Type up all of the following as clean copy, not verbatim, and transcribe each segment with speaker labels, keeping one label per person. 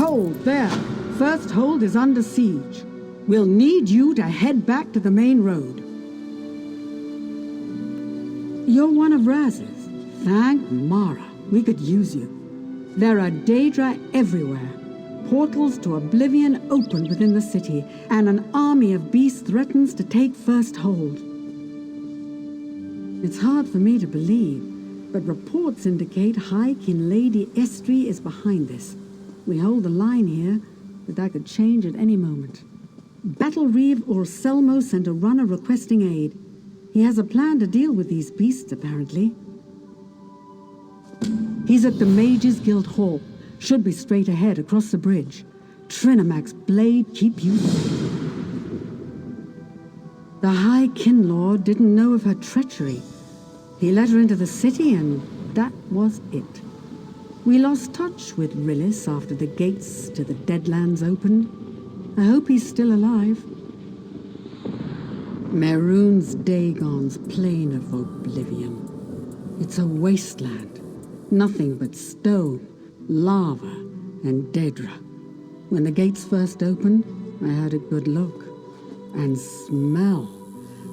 Speaker 1: Hold, there. First hold is under siege. We'll need you to head back to the main road. You're one of Raz's. Thank Mara. We could use you. There are Daedra everywhere. Portals to oblivion open within the city, and an army of beasts threatens to take first hold. It's hard for me to believe, but reports indicate High King Lady Estri is behind this. We hold the line here, but that could change at any moment. Battle Reeve Orselmo sent a runner requesting aid. He has a plan to deal with these beasts, apparently. He's at the Mages Guild Hall. Should be straight ahead across the bridge. Trinamac's blade keep you safe. The High Kinlord didn't know of her treachery. He let her into the city, and that was it. We lost touch with Rillis after the gates to the Deadlands opened. I hope he's still alive. Mehrunes Dagon's plane of oblivion. It's a wasteland. Nothing but stone, lava, and Daedra. When the gates first opened, I had a good look. And smell.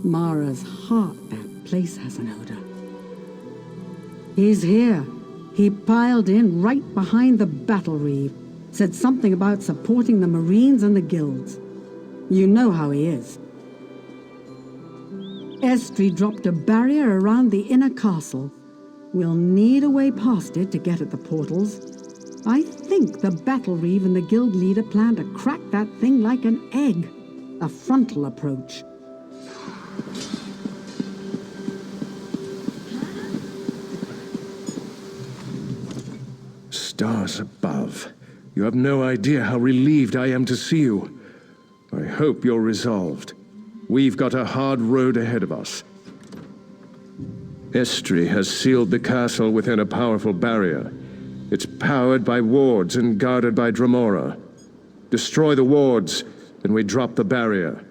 Speaker 1: Mara's heart, that place has an odor. He's here. He piled in right behind the Battle Reeve. Said something about supporting the Marines and the guilds. You know how he is. Estri dropped a barrier around the inner castle. We'll need a way past it to get at the portals. I think the Battle Reeve and the guild leader plan to crack that thing like an egg. A frontal approach.
Speaker 2: Stars above. You have no idea how relieved I am to see you. I hope you're resolved. We've got a hard road ahead of us. Estri has sealed the castle within a powerful barrier. It's powered by wards and guarded by Dremora. Destroy the wards, and we drop the barrier.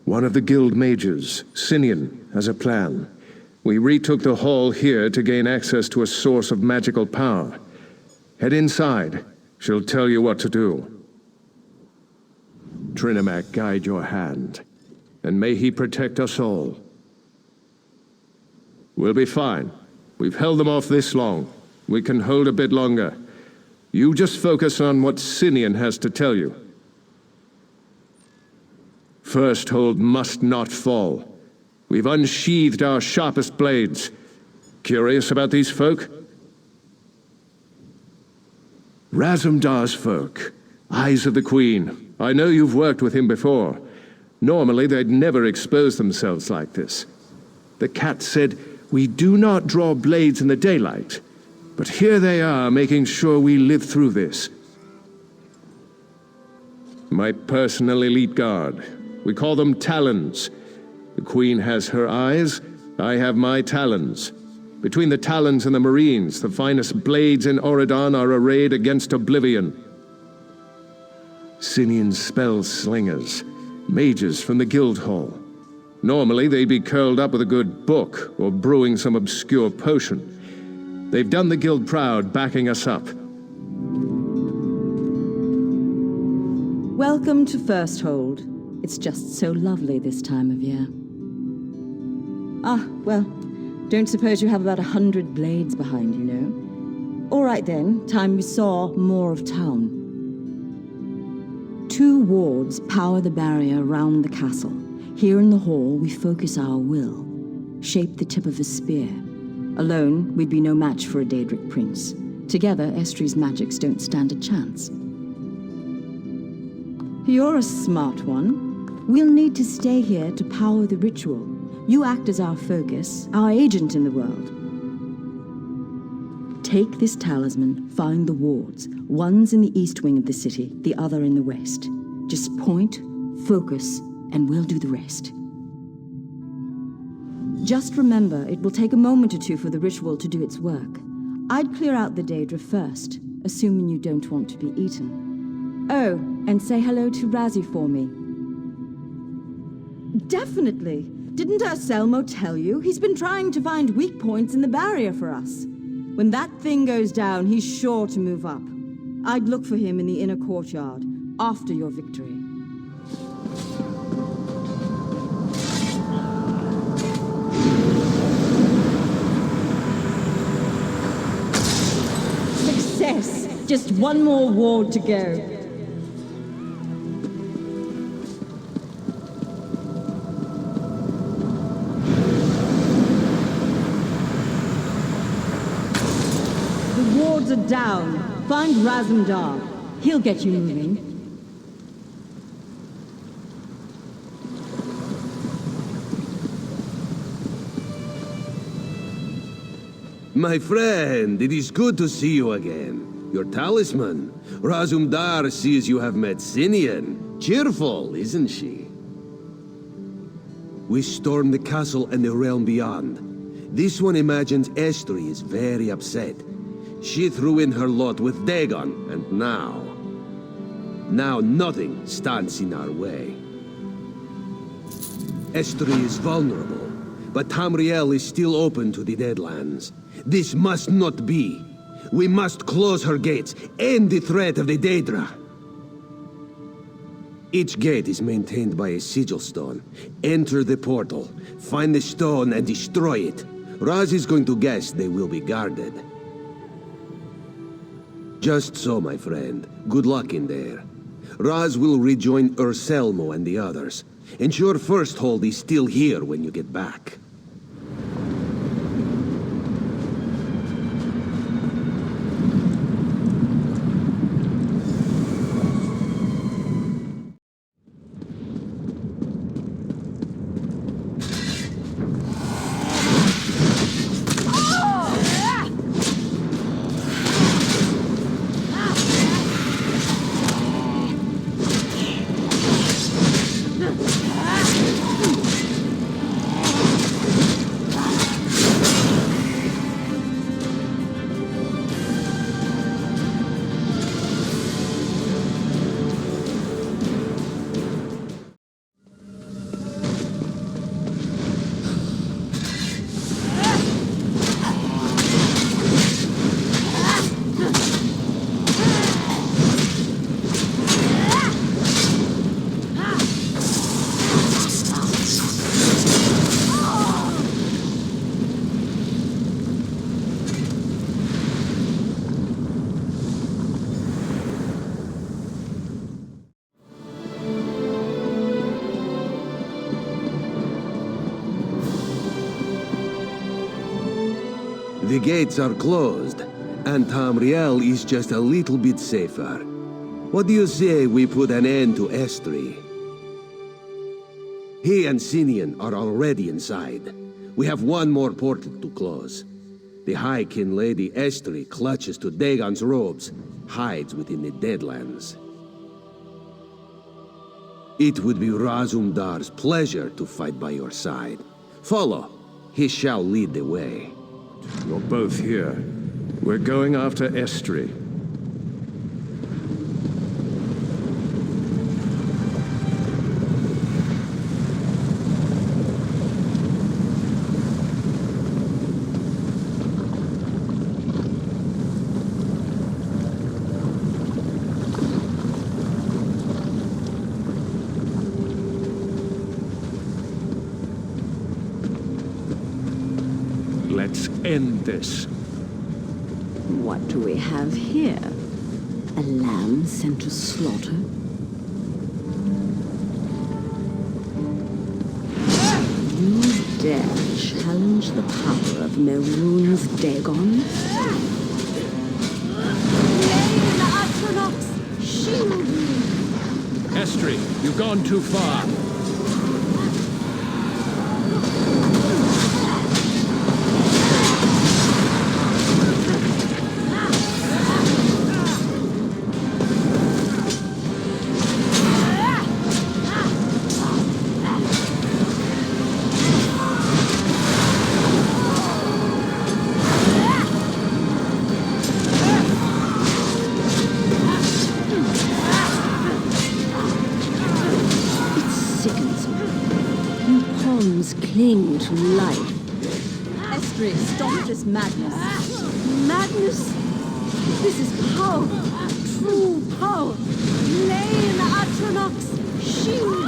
Speaker 2: One of the guild mages, Sinian, has a plan. We retook the hall here to gain access to a source of magical power. Head inside. She'll tell you what to do. Trinamac guide your hand, and may he protect us all. We'll be fine. We've held them off this long. We can hold a bit longer. You just focus on what Sinian has to tell you. First hold must not fall. We've unsheathed our sharpest blades. Curious about these folk? Razumdar's folk. Eyes of the Queen. I know you've worked with him before. Normally, they'd never expose themselves like this. The cat said, "We do not draw blades in the daylight." But here they are, making sure we live through this. My personal elite guard. We call them Talons. The Queen has her eyes, I have my talons. Between the Talons and the Marines, the finest blades in Oridon are arrayed against oblivion. Sinian spell slingers, mages from the guild hall. Normally they'd be curled up with a good book or brewing some obscure potion. They've done the guild proud, backing us up.
Speaker 3: Welcome to First Hold. It's just so lovely this time of year. Ah, well, don't suppose you have about 100 blades behind you, no? All right then, time we saw more of town. 2 wards power the barrier around the castle. Here in the hall, we focus our will, shape the tip of a spear. Alone, we'd be no match for a Daedric prince. Together, Estri's magics don't stand a chance. You're a smart one. We'll need to stay here to power the ritual. You act as our focus, our agent in the world. Take this talisman, find the wards. One's in the east wing of the city, the other in the west. Just point, focus, and we'll do the rest. Just remember, it will take a moment or two for the ritual to do its work. I'd clear out the Daedra first, assuming you don't want to be eaten. Oh, and say hello to Razzie for me. Definitely! Didn't Orselmo tell you? He's been trying to find weak points in the barrier for us. When that thing goes down, he's sure to move up. I'd look for him in the inner courtyard, after your victory. Success! Just one more ward to go. The wards are down. Find Razumdar. He'll get you moving.
Speaker 4: My friend, it is good to see you again. Your talisman. Razumdar sees you have met Sinian. Cheerful, isn't she? We stormed the castle and the realm beyond. This one imagines Estri is very upset. She threw in her lot with Dagon, and now nothing stands in our way. Estri is vulnerable, but Tamriel is still open to the Deadlands. This must not be. We must close her gates, end the threat of the Daedra. Each gate is maintained by a sigil stone. Enter the portal, find the stone and destroy it. Raz is going to guess they will be guarded. Just so, my friend. Good luck in there. Raz will rejoin Urselmo and the others. Ensure First Hold is still here when you get back. The gates are closed, and Tamriel is just a little bit safer. What do you say we put an end to Estri? He and Sinian are already inside. We have one more portal to close. The High-Kin Lady Estri clutches to Dagon's robes, hides within the Deadlands. It would be Razumdar's pleasure to fight by your side. Follow. He shall lead the way.
Speaker 2: You're both here. We're going after Estri. Let's end this.
Speaker 3: What do we have here? A lamb sent to slaughter? You dare challenge the power of Merun's Dagon? Shield me!
Speaker 2: Estri, you've gone too far.
Speaker 3: Cling to life. Estri, stop this madness. Madness? This is power. true power lay in the Atronach's shield.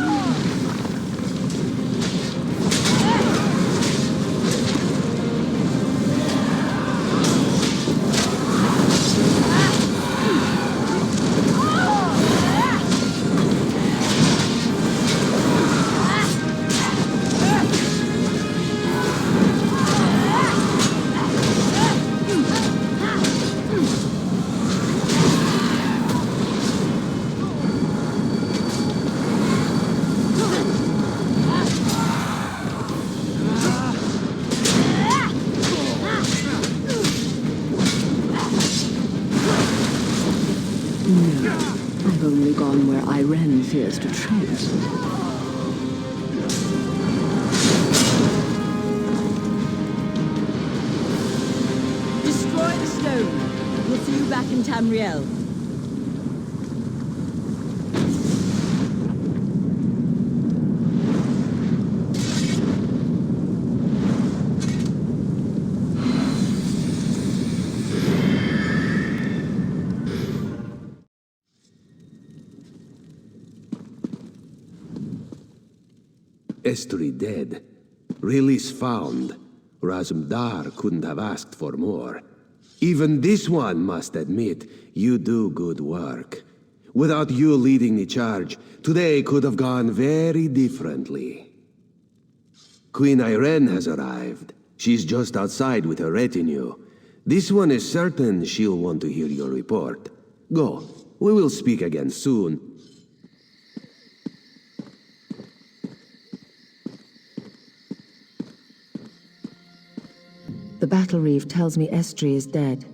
Speaker 3: I've only gone where Irene fears to tread. Destroy the stone. We'll see you back in Tamriel.
Speaker 4: Estri dead. Release found. Razumdar couldn't have asked for more. Even this one must admit, you do good work. Without you leading the charge, today could have gone very differently. Queen Irene has arrived. She's just outside with her retinue. This one is certain she'll want to hear your report. Go. We will speak again soon.
Speaker 3: The battle reeve tells me Estri is dead.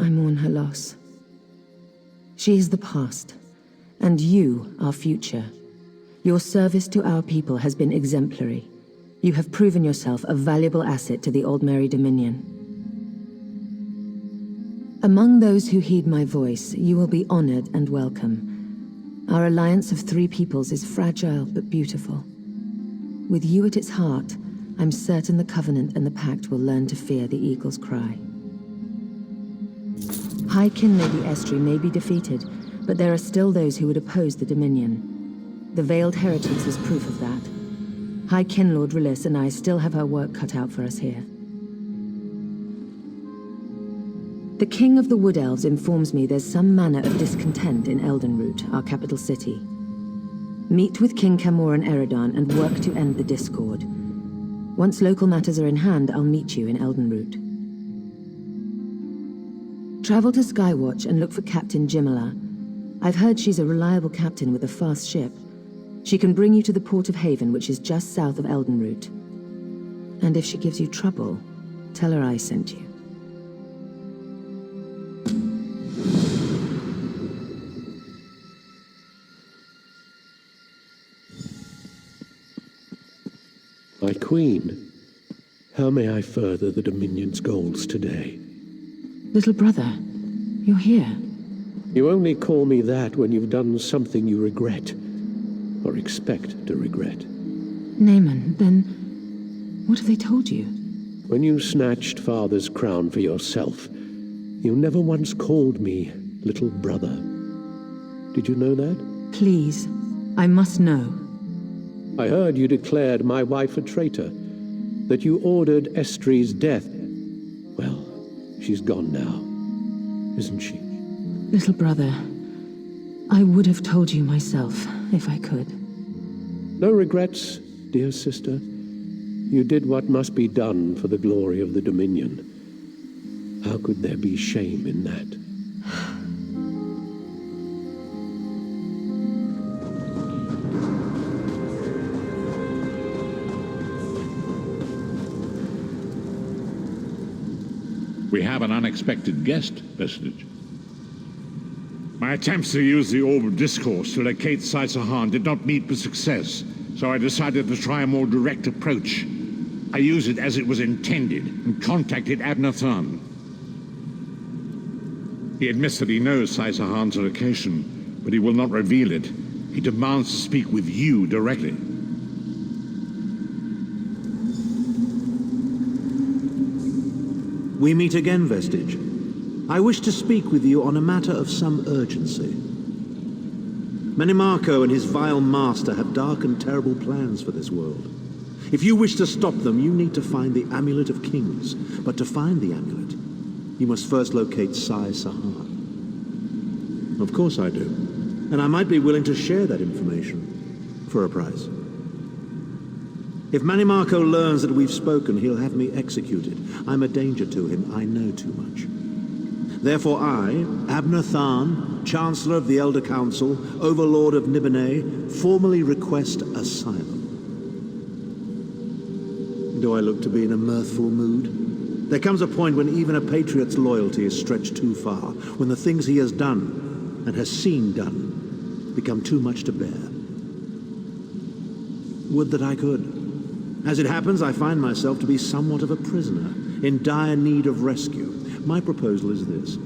Speaker 3: I mourn her loss. She is the past, and you our future. Your service to our people has been exemplary. You have proven yourself a valuable asset to the Old Mary Dominion. Among those who heed my voice, you will be honored and welcome. Our alliance of three peoples is fragile but beautiful. With you at its heart, I'm certain the Covenant and the Pact will learn to fear the Eagle's cry. High Kin Lady Estri may be defeated, but there are still those who would oppose the Dominion. The Veiled Heritance is proof of that. High Kin Lord Rilis and I still have our work cut out for us here. The King of the Wood Elves informs me there's some manner of discontent in Eldenroot, our capital city. Meet with King Camor and Eredon and work to end the discord. Once local matters are in hand, I'll meet you in Eldenroot. Travel to Skywatch and look for Captain Jimala. I've heard she's a reliable captain with a fast ship. She can bring you to the Port of Haven, which is just south of Eldenroot. And if she gives you trouble, tell her I sent you.
Speaker 2: My queen, how may I further the Dominion's goals today?
Speaker 3: Little brother, you're here.
Speaker 2: You only call me that when you've done something you regret, or expect to regret.
Speaker 3: Naaman, then what have they told you?
Speaker 2: When you snatched Father's crown for yourself, you never once called me little brother. Did you know that?
Speaker 3: Please, I must know.
Speaker 2: I heard you declared my wife a traitor, that you ordered Estri's death. Well, she's gone now, isn't she?
Speaker 3: Little brother, I would have told you myself, if I could.
Speaker 2: No regrets, dear sister. You did what must be done for the glory of the Dominion. How could there be shame in that?
Speaker 5: We have an unexpected guest, Vestige. My attempts to use the Orb of Discourse to locate Saisahan did not meet with success, so I decided to try a more direct approach. I used it as it was intended and contacted Abnathan. He admits that he knows Saisahan's location, but he will not reveal it. He demands to speak with you directly.
Speaker 6: We meet again, Vestige. I wish to speak with you on a matter of some urgency. Menimarco and his vile master have dark and terrible plans for this world. If you wish to stop them, you need to find the Amulet of Kings. But to find the amulet, you must first locate Sai Sahan. Of course I do. And I might be willing to share that information for a price. If Menimarco learns that we've spoken, he'll have me executed. I'm a danger to him. I know too much. Therefore I, Abner Tharn, Chancellor of the Elder Council, Overlord of Nibene, formally request asylum. Do I look to be in a mirthful mood? There comes a point when even a patriot's loyalty is stretched too far, when the things he has done, and has seen done, become too much to bear. Would that I could. As it happens, I find myself to be somewhat of a prisoner, in dire need of rescue. My proposal is this.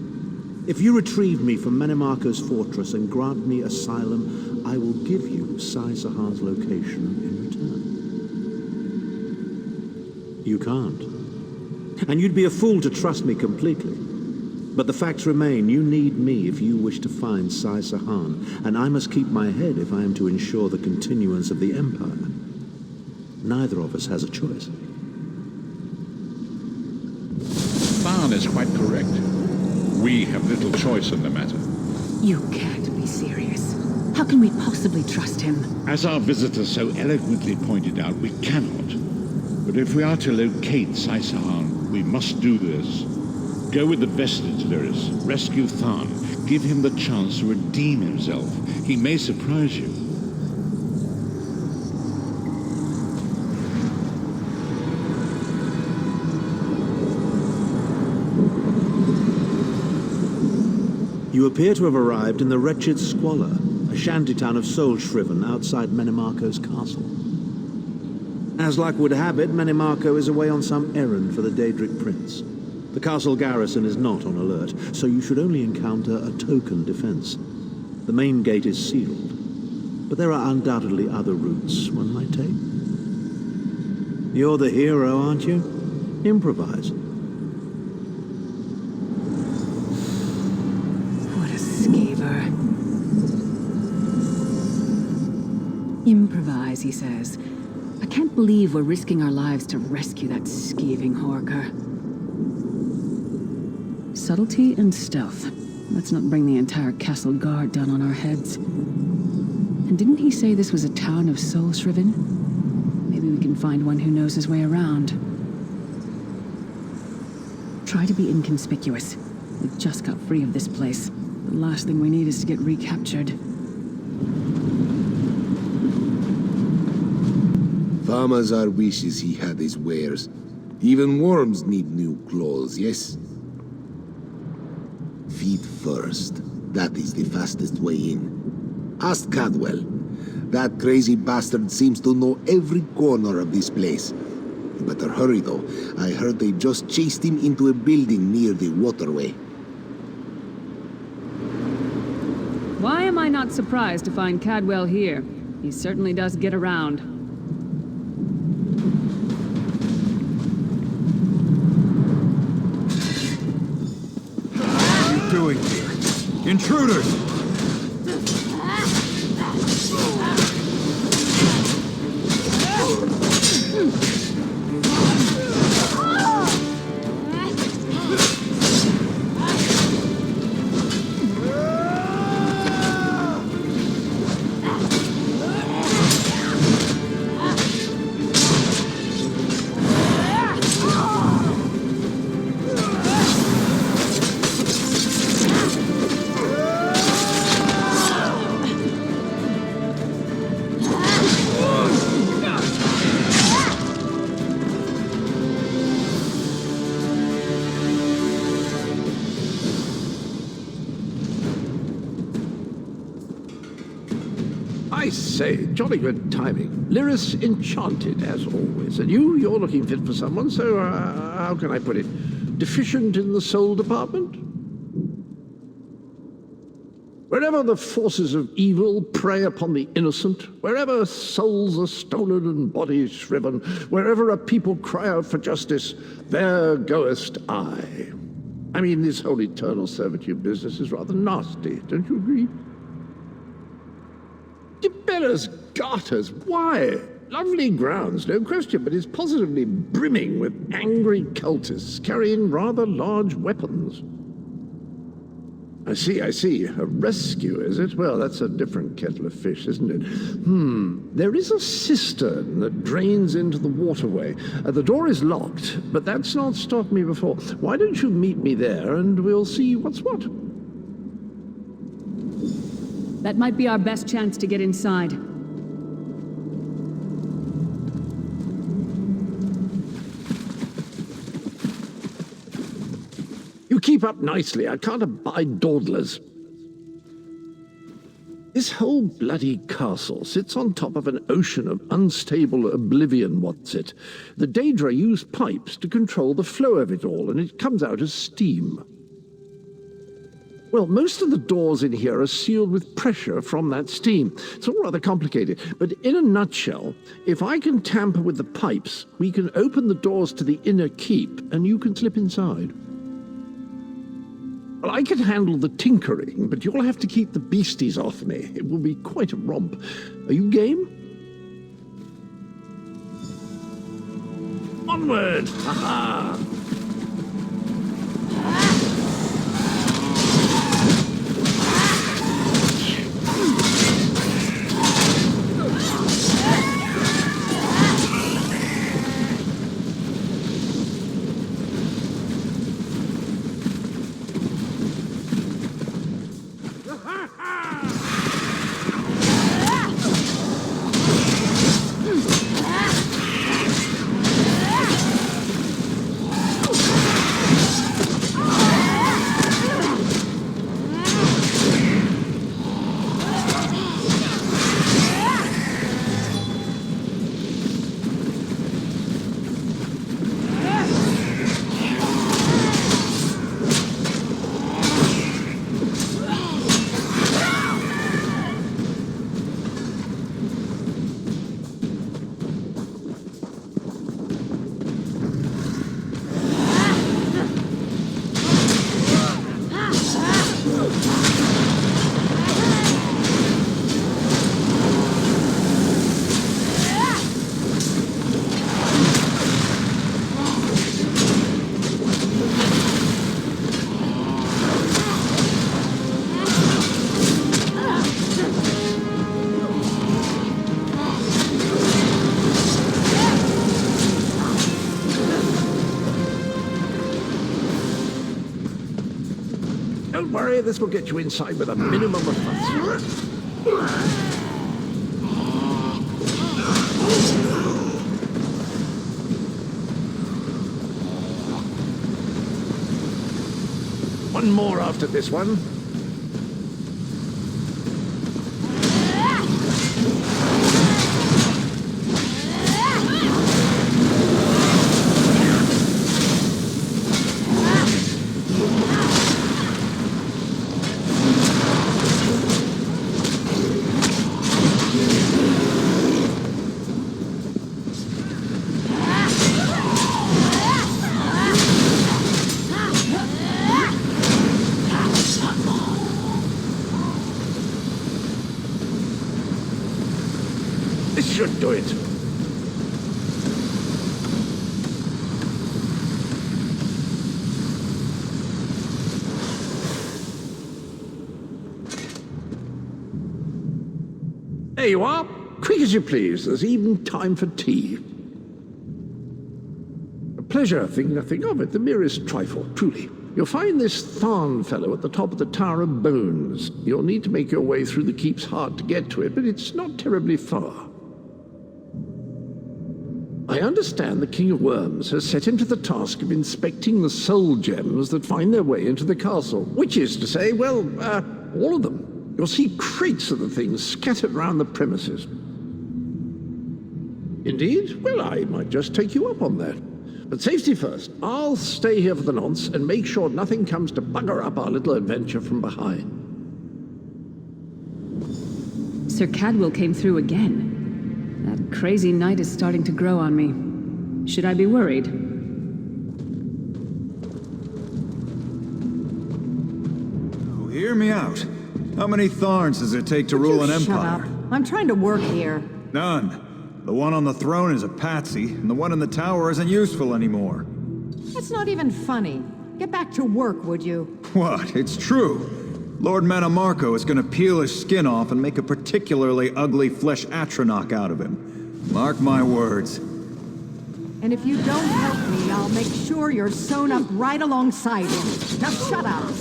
Speaker 6: If you retrieve me from Menimarco's fortress and grant me asylum, I will give you Sai Sahan's location in return. You can't. And you'd be a fool to trust me completely. But the facts remain. You need me if you wish to find Sai Sahan, and I must keep my head if I am to ensure the continuance of the Empire. Neither of us has a choice.
Speaker 5: Tharn is quite correct. We have little choice in the matter.
Speaker 7: You can't be serious. How can we possibly trust him?
Speaker 5: As our visitor so eloquently pointed out, we cannot. But if we are to locate Sai Sahan, we must do this. Go with the vestige, Lyris. Rescue Tharn. Give him the chance to redeem himself. He may surprise you.
Speaker 6: You appear to have arrived in the wretched Squalor, a shantytown of soul-shriven outside Menimarco's castle. As luck would have it, Menimarco is away on some errand for the Daedric Prince. The castle garrison is not on alert, so you should only encounter a token defense. The main gate is sealed, but there are undoubtedly other routes one might take. You're the hero, aren't you? Improvise.
Speaker 7: What a skeever. Improvise, he says. I can't believe we're risking our lives to rescue that skeeving Horker. Subtlety and stealth. Let's not bring the entire castle guard down on our heads. And didn't he say this was a town of soul-shriven? Maybe we can find one who knows his way around. Try to be inconspicuous. We just got free of this place. The last thing we need is to get recaptured.
Speaker 4: Farmazar wishes he had his wares. Even worms need new clothes, yes? Feet first. That is the fastest way in. Ask Cadwell. That crazy bastard seems to know every corner of this place. You better hurry, though. I heard they just chased him into a building near the waterway.
Speaker 7: Why am I not surprised to find Cadwell here? He certainly does get around.
Speaker 8: What are you doing here? Intruders!
Speaker 9: I say, jolly good timing. Lyris enchanted, as always. And you're looking fit for someone, so how can I put it? Deficient in the soul department? Wherever the forces of evil prey upon the innocent, wherever souls are stolen and bodies shriven, wherever a people cry out for justice, there goest I. I mean, this whole eternal servitude business is rather nasty, don't you agree? Bella's garters, why? Lovely grounds, no question, but it's positively brimming with angry cultists carrying rather large weapons. I see. A rescue, is it? Well, that's a different kettle of fish, isn't it? There is a cistern that drains into the waterway. The door is locked, but that's not stopped me before. Why don't you meet me there and we'll see what's what?
Speaker 7: That might be our best chance to get inside.
Speaker 9: You keep up nicely. I can't abide dawdlers. This whole bloody castle sits on top of an ocean of unstable oblivion, what's it? The Daedra use pipes to control the flow of it all, and it comes out as steam. Well, most of the doors in here are sealed with pressure from that steam. It's all rather complicated, but in a nutshell, if I can tamper with the pipes, we can open the doors to the inner keep, and you can slip inside. Well, I can handle the tinkering, but you'll have to keep the beasties off me. It will be quite a romp. Are you game? Onward! Ha-ha! Don't worry, this will get you inside with a minimum of fuss. One more after this one. This should do it. There you are. Quick as you please. There's even time for tea. A pleasure, think nothing of it. The merest trifle, truly. You'll find this Tharn fellow at the top of the Tower of Bones. You'll need to make your way through the keep's heart to get to it, but it's not terribly far. I understand the King of Worms has set him to the task of inspecting the soul gems that find their way into the castle, which is to say, well, all of them. You'll see crates of the things scattered around the premises. Indeed? Well, I might just take you up on that. But safety first. I'll stay here for the nonce and make sure nothing comes to bugger up our little adventure from behind.
Speaker 7: Sir Cadwell came through again. That crazy night is starting to grow on me. Should I be worried?
Speaker 8: Hear me out. How many Tharns does it take to rule an
Speaker 10: Shut
Speaker 8: empire?
Speaker 10: up. I'm trying to work here.
Speaker 8: None. The one on the throne is a patsy, and the one in the tower isn't useful anymore.
Speaker 10: That's not even funny. Get back to work, would you?
Speaker 8: What? It's true. Lord Manamarco is gonna peel his skin off and make a particularly ugly flesh Atronach out of him. Mark my words.
Speaker 10: And if you don't help me, I'll make sure you're sewn up right alongside him. Now shut up!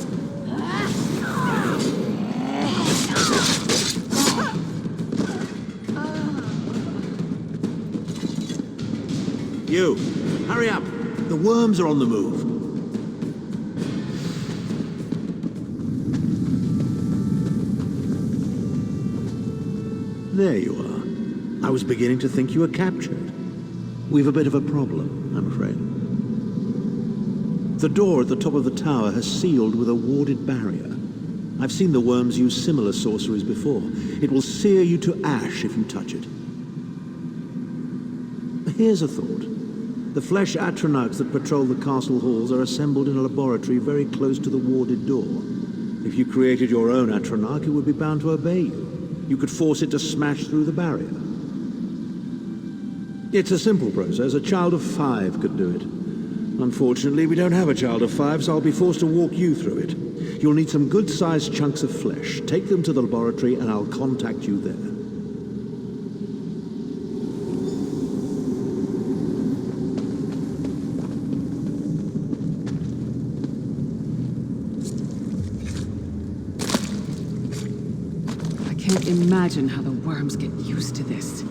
Speaker 6: You, hurry up. The worms are on the move. There you are. I was beginning to think you were captured. We've a bit of a problem, I'm afraid. The door at the top of the tower has sealed with a warded barrier. I've seen the worms use similar sorceries before. It will sear you to ash if you touch it. Here's a thought. The flesh Atronachs that patrol the castle halls are assembled in a laboratory very close to the warded door. If you created your own Atronach, it would be bound to obey you. You could force it to smash through the barrier. It's a simple process. A child of 5 could do it. Unfortunately, we don't have a child of 5, so I'll be forced to walk you through it. You'll need some good-sized chunks of flesh. Take them to the laboratory and I'll contact you there.
Speaker 7: I can't imagine how the worms get used to this.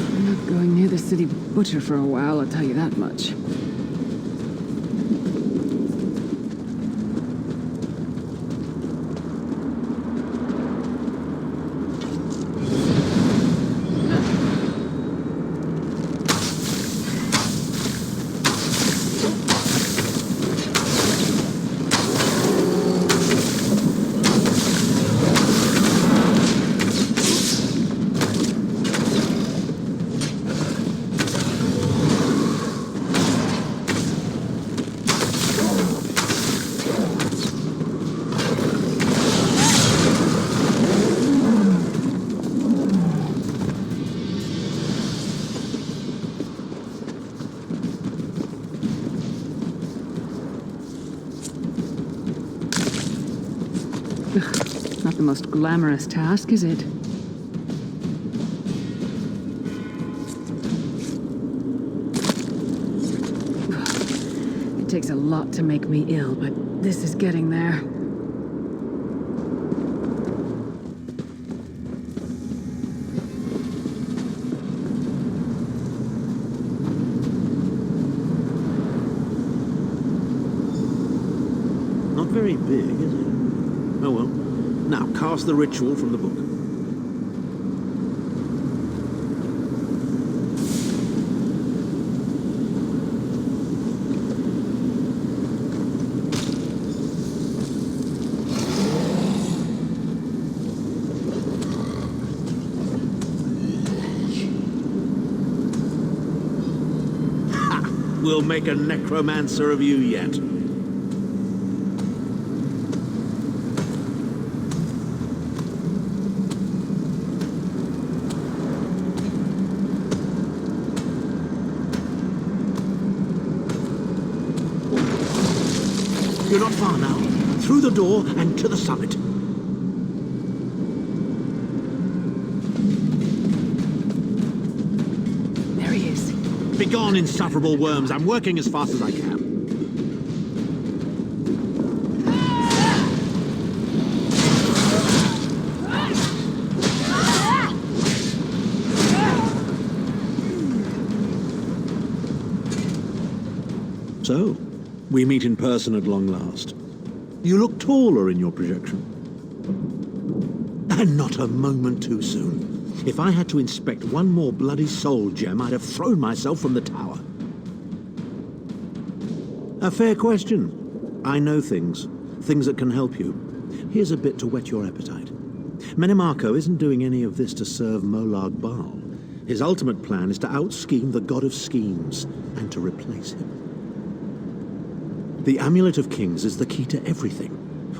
Speaker 7: I'm not going near the city butcher for a while, I'll tell you that much. Not the most glamorous task, is it? It takes a lot to make me ill, but this is getting there.
Speaker 6: Not very big, is it? Oh well. Now, cast the ritual from the book. Ha! We'll make a necromancer of you yet. You're not far now. Through the door and to the summit.
Speaker 7: There he is.
Speaker 6: Begone, insufferable worms. I'm working as fast as I can. So, we meet in person at long last. You look taller in your projection. And not a moment too soon. If I had to inspect one more bloody soul gem, I'd have thrown myself from the tower. A fair question. I know things. Things that can help you. Here's a bit to whet your appetite. Menimarco isn't doing any of this to serve Molag Bal. His ultimate plan is to out-scheme the God of Schemes and to replace him. The Amulet of Kings is the key to everything.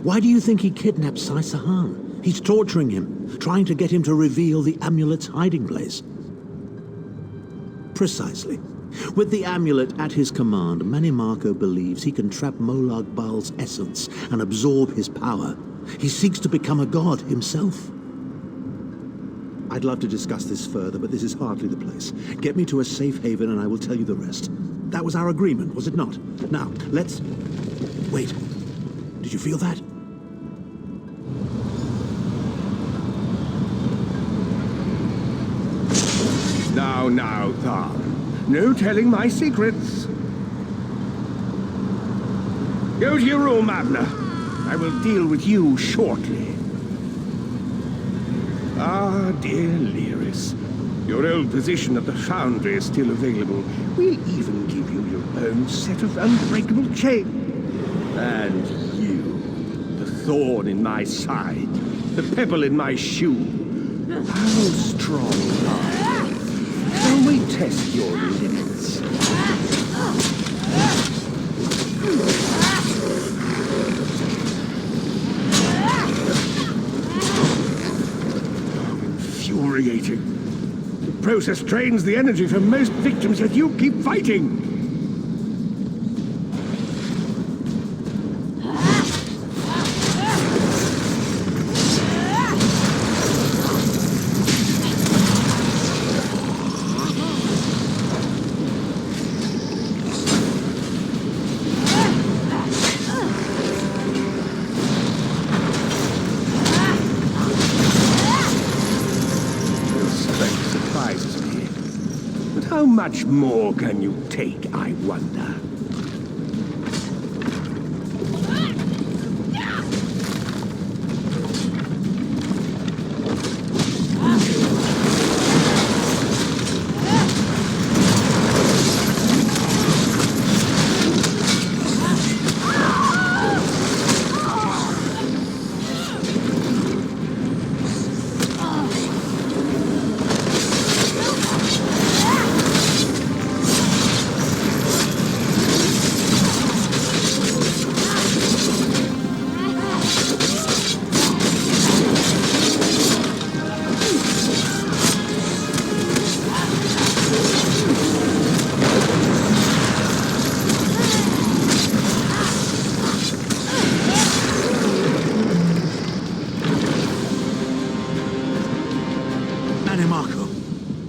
Speaker 6: Why do you think he kidnapped Sai Sahan? He's torturing him, trying to get him to reveal the amulet's hiding place. Precisely. With the amulet at his command, Menimarco believes he can trap Molag Bal's essence and absorb his power. He seeks to become a god himself. I'd love to discuss this further, but this is hardly the place. Get me to a safe haven and I will tell you the rest. That was our agreement, was it not? Now, let's... Wait. Did you feel that?
Speaker 2: Now, Thar. No telling my secrets. Go to your room, Abner. I will deal with you shortly. Ah, dear Lyris. Your old position at the Foundry is still available. We'll even give you your own set of unbreakable chains. And you, the thorn in my side, the pebble in my shoe. How strong are you? Shall we test your limits? Infuriating. The process drains the energy from most victims, yet you keep fighting. How much more can you take, I wonder?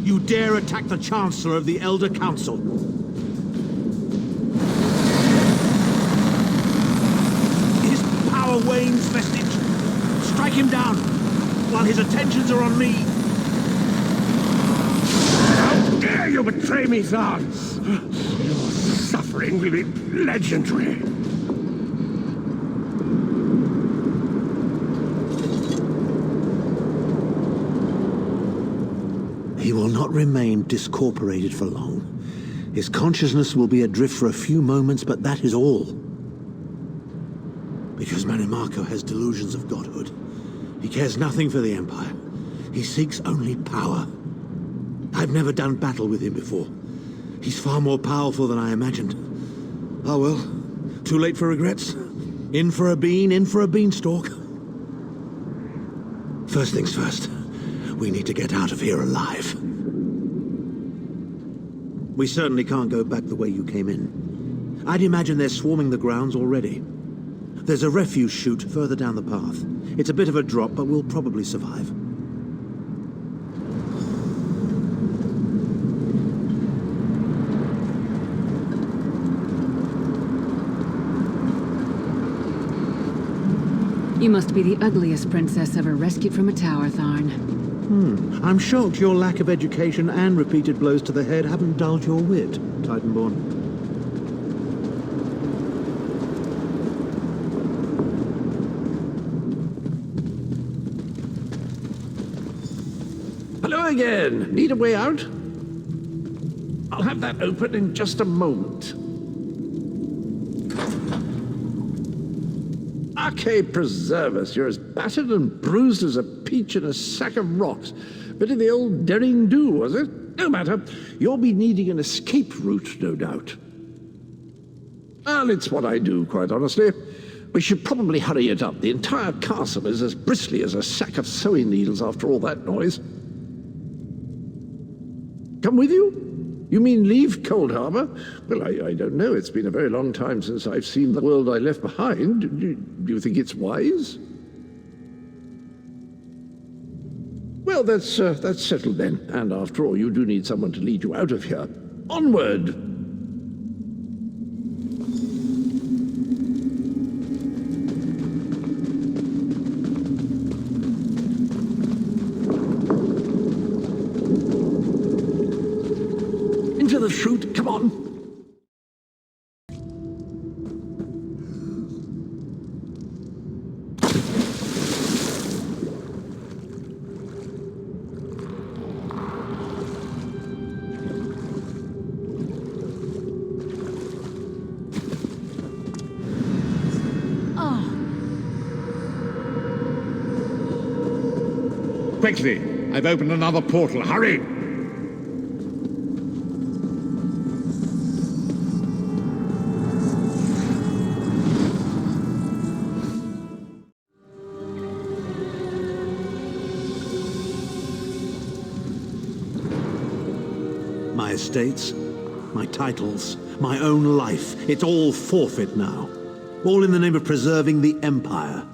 Speaker 6: You dare attack the Chancellor of the Elder Council? His power wanes, Vestige. Strike him down, while his attentions are on me.
Speaker 2: How dare you betray me, Thar? Your suffering will be legendary.
Speaker 6: He will not remain discorporated for long. His consciousness will be adrift for a few moments, but that is all. Because Menimarco has delusions of godhood. He cares nothing for the Empire. He seeks only power. I've never done battle with him before. He's far more powerful than I imagined. Oh well, too late for regrets. In for a bean, in for a beanstalk. First things first. We need to get out of here alive. We certainly can't go back the way you came in. I'd imagine they're swarming the grounds already. There's a refuse chute further down the path. It's a bit of a drop, but we'll probably survive.
Speaker 7: You must be the ugliest princess ever rescued from a tower, Tharn.
Speaker 6: I'm shocked your lack of education and repeated blows to the head haven't dulled your wit, Titanborn.
Speaker 9: Hello again. Need a way out? I'll have that open in just a moment. Parquet preserve us, you're as battered and bruised as a peach in a sack of rocks. Bit of the old derring do, was it? No matter. You'll be needing an escape route, no doubt. Well, it's what I do, quite honestly. We should probably hurry it up. The entire castle is as bristly as a sack of sewing needles after all that noise. Come with you? You mean leave Coldharbour? Well, I don't know. It's been a very long time since I've seen the world I left behind. Do you think it's wise? Well, that's settled then. And after all, you do need someone to lead you out of here. Onward! Into the chute, come on!
Speaker 5: Quickly! I've opened another portal. Hurry!
Speaker 6: My estates, my titles, my own life, it's all forfeit now. All in the name of preserving the Empire.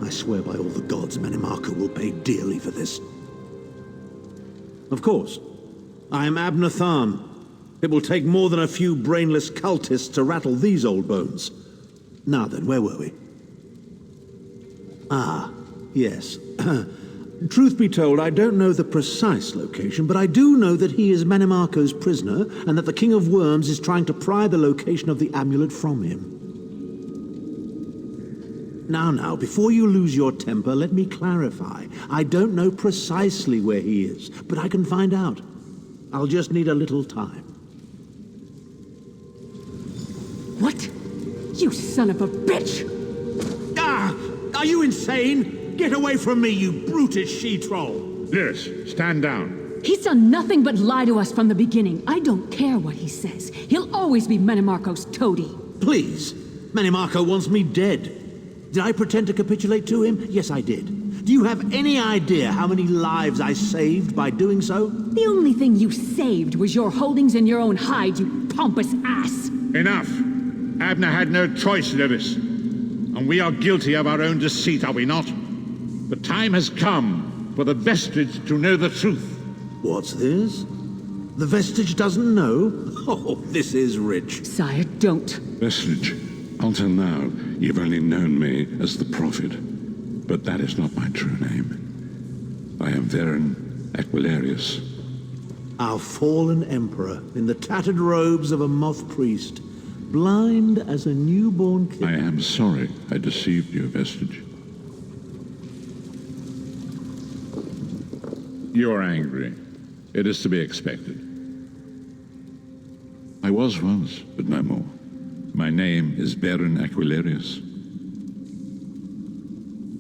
Speaker 6: I swear by all the gods, Manimarco will pay dearly for this. Of course, I am Abner Tharn. It will take more than a few brainless cultists to rattle these old bones. Now then, where were we? Ah, yes. Truth be told, I don't know the precise location, but I do know that he is Manimarco's prisoner, and that the King of Worms is trying to pry the location of the amulet from him. Now, before you lose your temper, let me clarify. I don't know precisely where he is, but I can find out. I'll just need a little time.
Speaker 10: What? You son of a bitch!
Speaker 6: Ah! Are you insane? Get away from me, you brutish she-troll!
Speaker 5: Lyris, stand down.
Speaker 10: He's done nothing but lie to us from the beginning. I don't care what he says. He'll always be Manimarco's toady.
Speaker 6: Please. Manimarco wants me dead. Did I pretend to capitulate to him? Yes, I did. Do you have any idea how many lives I saved by doing so?
Speaker 10: The only thing you saved was your holdings in your own hide, you pompous ass!
Speaker 5: Enough! Abner had no choice, Lyris. And we are guilty of our own deceit, are we not? The time has come for the Vestige to know the truth.
Speaker 6: What's this? The Vestige doesn't know? Oh, this is rich.
Speaker 10: Sire, don't.
Speaker 11: Vestige, until now, you've only known me as the Prophet. But that is not my true name. I am Varen Aquilarius.
Speaker 6: Our fallen emperor, in the tattered robes of a moth priest, blind as a newborn kid.
Speaker 11: I am sorry I deceived you, Vestige.
Speaker 5: You're angry. It is to be expected.
Speaker 11: I was once, but no more. My name is Varen Aquilarius.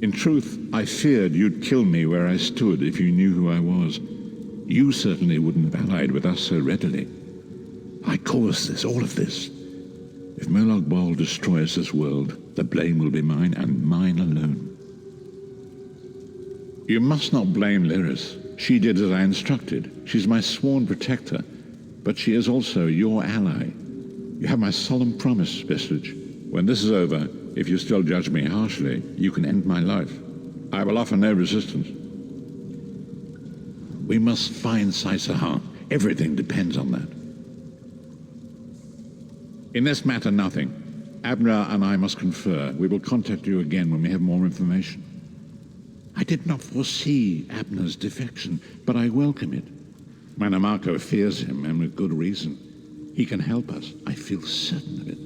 Speaker 5: In truth, I feared you'd kill me where I stood if you knew who I was. You certainly wouldn't have allied with us so readily. I caused this, all of this. If Molag Bal destroys this world, the blame will be mine, and mine alone. You must not blame Lyris. She did as I instructed. She's my sworn protector, but she is also your ally. You have my solemn promise, Vestige. When this is over, if you still judge me harshly, you can end my life. I will offer no resistance. We must find Saisahan. Everything depends on that. In this matter, nothing. Abner and I must confer. We will contact you again when we have more information. I did not foresee Abner's defection, but I welcome it. Manimarco fears him, and with good reason. He can help us. I feel certain of it.